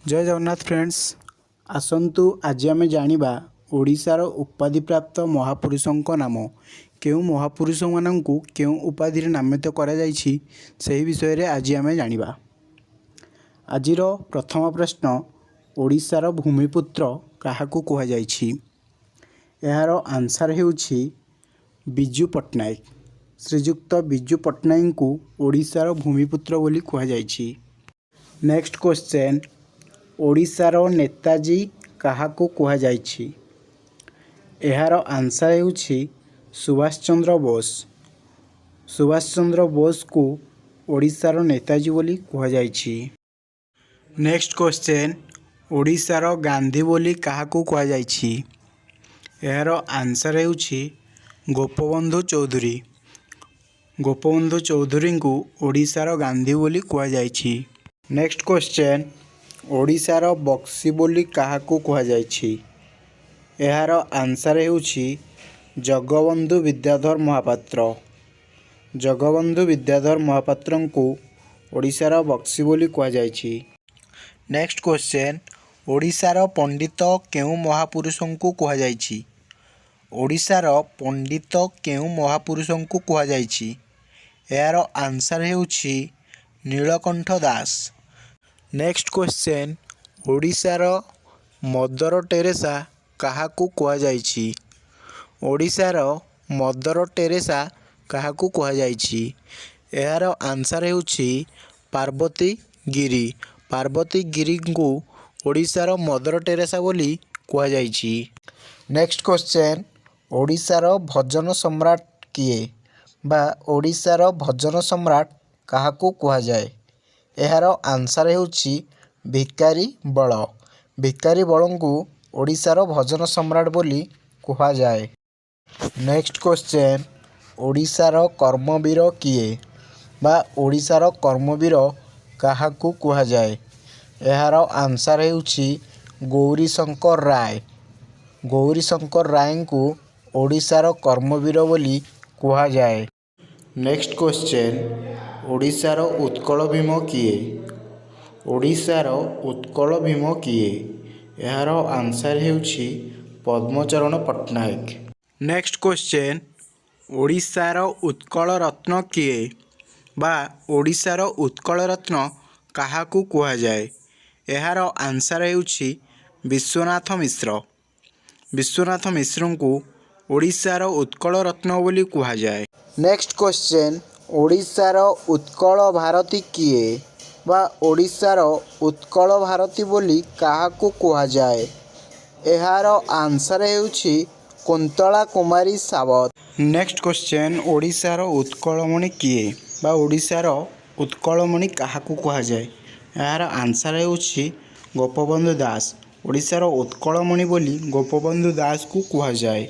जय जगन्नाथ फ्रेंड्स आसतु आज आम जानिबा ओडिशार उपाधि प्राप्त महापुरुषों नाम केउ महापुरुष मानू केउ उपाधि नामित करा जायछि सही विषय रे आज आम जानिबा। आजिर प्रथम प्रश्न ओडिशार भूमिपुत्र काहाकू कुहा जायछि। यार आंसर हेउछि बिजू पट्टनायक। श्रीजुक्त बिजू पट्टनायक को ओडिशार भूमिपुत्र बोली कुहा जायछि। नेक्स्ट क्वेश्चन ओडिशार नेताजी काहाकू कुहा जायछि। यार आंसर हेउछि सुभाष चंद्र बोस। सुभाष चंद्र बोस को ओडिशार नेताजी बोली कुहा जायछि। नेक्स्ट क्वेश्चन ओडिशार गांधी बोली काहाकू कुहा जायछि। यार आंसर हेउछि गोपबंधु चौधुरी। गोपबंधु चौधुरी को ओडिशार गांधी बोली कुहा जायछि। नेक्स्ट क्वेश्चन ओडिशार बक्सी बोली काहाकू कुहा जायछि। यार आंसर हेउछि जगबंधु विद्याधर महापात्र। जगबंधु विद्याधर महापात्र को ओडिशार बक्सी बोली कुहा जायछि। नेक्स्ट क्वेश्चन ओडिशार पंडित केउ महापुरुषों को कुहा जायछि। ओडिशार पंडित केउ महापुरुषों को कुहा जायछि। यार आंसर हेउछि नीलकंठ दास। नेक्स्ट क्वेश्चन ओडिशार मदर टेरेसा काहाकू कुहा जायछि। ओडिशार मदर टेरेसा काहाकू कुहा जायछि। यार आंसर हेउछि पार्वती गिरी। पार्वती गिरी को ओडिशार मदर टेरेसा बोली कुहा जायछि। नेक्स्ट क्वेश्चन ओडिशार भजन सम्राट किए बा ओडिशार भजन सम्राट काहाकू कुहा जाए। यार आंसर हेउछि भिकारी बल। भिकारी बल को ओडिशार भजन सम्राट बोली कुहा जाए। नेक्स्ट क्वेश्चन ओडिशार कर्मवीर किए बा ओडिशार कर्मवीर काहाकू कुहा जाए। यार आंसर हेउछि गौरीशंकर राय। गौरीशंकर राय को ओडिशार कर्मवीर बोली कुहा जाए। नेक्स्ट क्वेश्चन ओडिशार उत्कल भीम किए। ओडिशार उत्कल भीम किए। यार आंसर हेउछि पद्मचरण पट्टनायक। नेक्स्ट क्वेश्चन ओडिशार उत्कल रत्न किए बा ओडिशार उत्कल रत्न काहाकू कुहा जाए। यार आंसर हेउछि विश्वनाथ मिश्र। विश्वनाथ मिश्र को ओडिशार उत्कल रत्न बोली कुहा जाए। नेक्स्ट क्वेश्चन ओडिशार उत्कल भारती किए बा ओडिशार उत्कल भारती बोली काहाकू कुहा जाए। यार आंसर हेउछि कुंतला कुमारी सावत। नेक्स्ट क्वेश्चन ओडिशार उत्कलमणि किए बा ओडिशार उत्कलमणि काहाकू कुहा जाए। यार आंसर हेउछि गोपबंधु दास। ओडिशार उत्कलमणि बोली गोपबंधु दास को कुहा जाए।